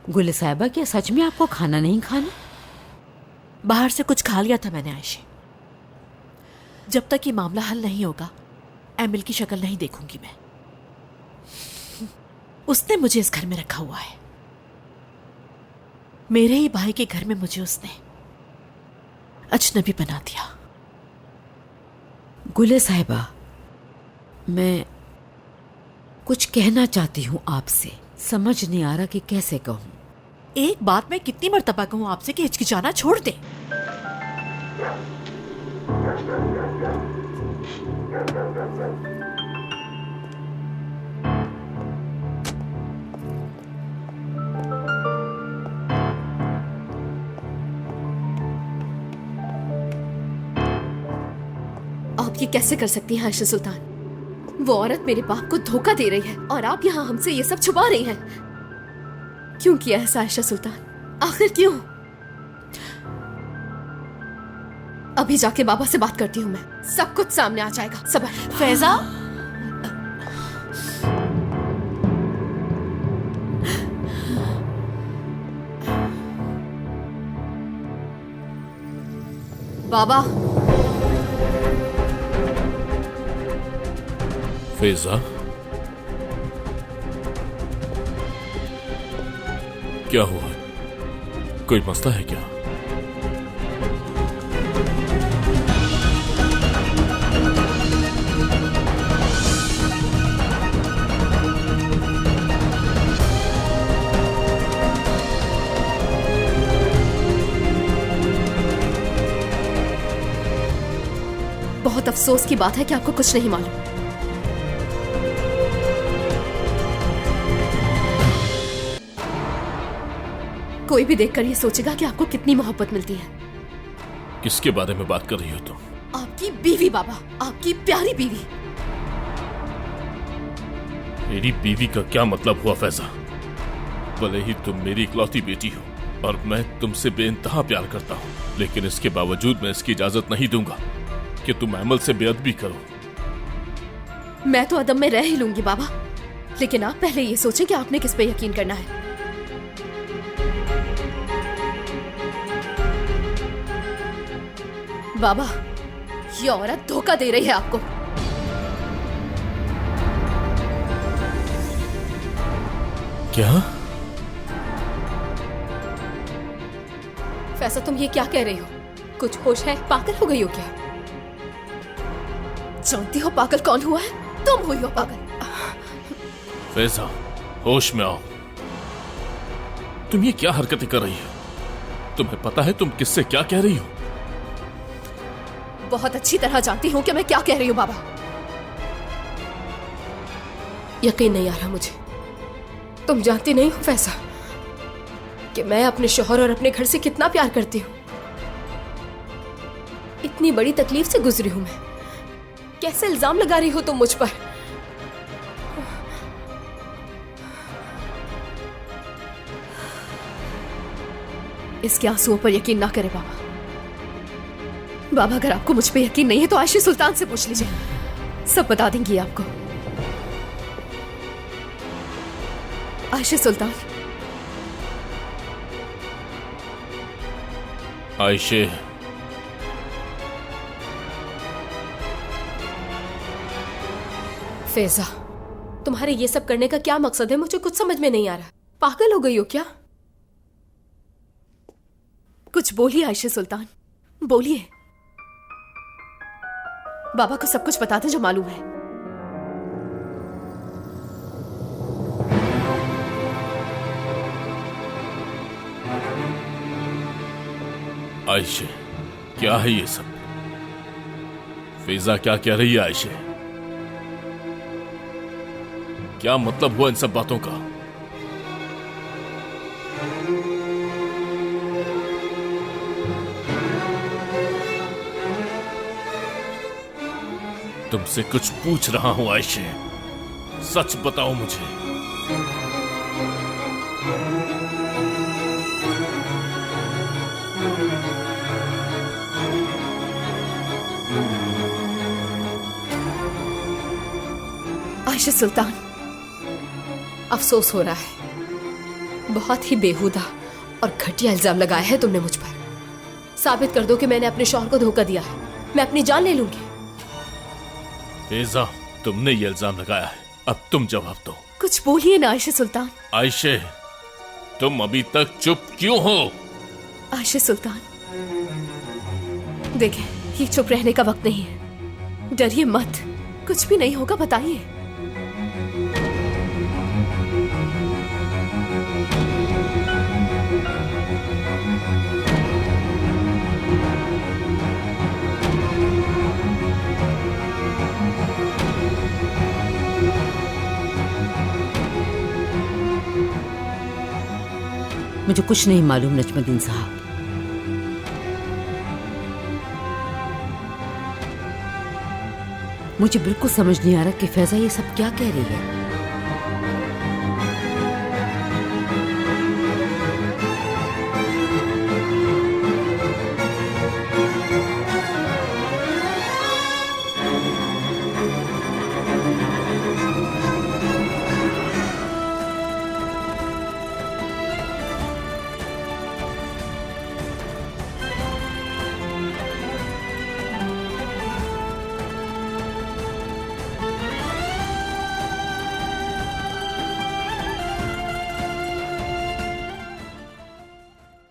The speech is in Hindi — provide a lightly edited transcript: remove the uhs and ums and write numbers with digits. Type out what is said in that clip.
गुल साहिबा, क्या सच में आपको खाना नहीं खाना? बाहर से कुछ खा लिया था मैंने आयशे। जब तक ये मामला हल नहीं होगा एमिल की शक्ल नहीं देखूंगी मैं। उसने मुझे इस घर में रखा हुआ है। मेरे ही भाई के घर में मुझे उसने अजनबी बना दिया। गुल साहिबा, मैं कुछ कहना चाहती हूँ आपसे, समझ नहीं आ रहा कि कैसे कहूँ। एक बात मैं कितनी मर्तबा कहूँ आपसे कि हिचकिचाना छोड़ दे। आप ये कैसे कर सकती हैं आयशा सुल्तान? वो औरत मेरे बाप को धोखा दे रही है और आप यहाँ हमसे ये सब छुपा रही हैं। क्यों किया ऐसा आयशा सुल्तान? आखिर क्यों? अभी जाके बाबा से बात करती हूँ मैं, सब कुछ सामने आ जाएगा। सबर। फैजा, बाबा। फैजा, क्या हुआ? कोई मसला है क्या? बहुत अफसोस की बात है कि आपको कुछ नहीं मालूम। कोई भी देखकर ये सोचेगा कि आपको कितनी मोहब्बत मिलती है। किसके बारे में बात कर रही हो तुम? आपकी बीवी बाबा, आपकी प्यारी बीवी। मेरी बीवी का क्या मतलब हुआ फैजा? भले ही तुम मेरी इकलौती बेटी हो और मैं तुमसे बेइंतहा प्यार करता हूँ, लेकिन इसके बावजूद मैं इसकी इजाजत नहीं दूंगा कि तुम अमल से बेअदबी करो। मैं तो अदब में रह ही लूंगी बाबा, लेकिन आप पहले ये सोचें कि आपने किस पे यकीन करना है। बाबा, ये औरत धोखा दे रही है आपको। क्या? फैसा, तुम ये क्या कह रही हो? कुछ होश है? पागल हो गई हो क्या? जानती हो पागल कौन हुआ है? तुम हुई हो पागल। फैजा, होश में आओ। तुम ये क्या हरकतें कर रही हो? तुम्हें पता है तुम किससे क्या कह रही हो? बहुत अच्छी तरह जानती हूँ कि मैं क्या कह रही हूँ बाबा। यकीन नहीं आ रहा मुझे। तुम जानती नहीं हो फैसा कि मैं अपने शौहर और अपने घर से कितना प्यार करती हूँ। इतनी बड़ी तकलीफ से गुजरी हूं मैं। कैसे इल्जाम लगा रही हो तुम मुझ पर? इसके आंसुओं पर यकीन ना करें बाबा। बाबा, अगर आपको मुझ पे यकीन नहीं है तो आयशा सुल्तान से पूछ लीजिए, सब बता देंगी आपको। आयशा सुल्तान। आयशे, फैजा, तुम्हारे ये सब करने का क्या मकसद है? मुझे कुछ समझ में नहीं आ रहा। पागल हो गई हो क्या? कुछ बोलिए आयशा सुल्तान, बोलिए। बाबा को सब कुछ बता दे जो मालूम है। आयशे, क्या है ये सब? फैजा क्या कह रही है आयशे? क्या मतलब हुआ इन सब बातों का? तुमसे कुछ पूछ रहा हूं आयशे, सच बताओ मुझे। आयशा सुल्तान, अफसोस हो रहा है बहुत ही बेहुदा और घटिया इल्जाम लगाया है तुमने मुझ पर। साबित कर दो कि मैंने अपने शौहर को धोखा दिया है, मैं अपनी जान ले लूंगी। फेजा, तुमने ये इल्जाम लगाया है, अब तुम जवाब दो। कुछ बोलिए ना आयशा सुल्तान। आयशे, तुम अभी तक चुप क्यों हो? आयशा सुल्तान, देखें, ये चुप रहने का वक्त नहीं है। डरिए मत, कुछ भी नहीं होगा, बताइए। मुझे कुछ नहीं मालूम नजमुद्दीन साहब। मुझे बिल्कुल समझ नहीं आ रहा कि फैजा ये सब क्या कह रही है।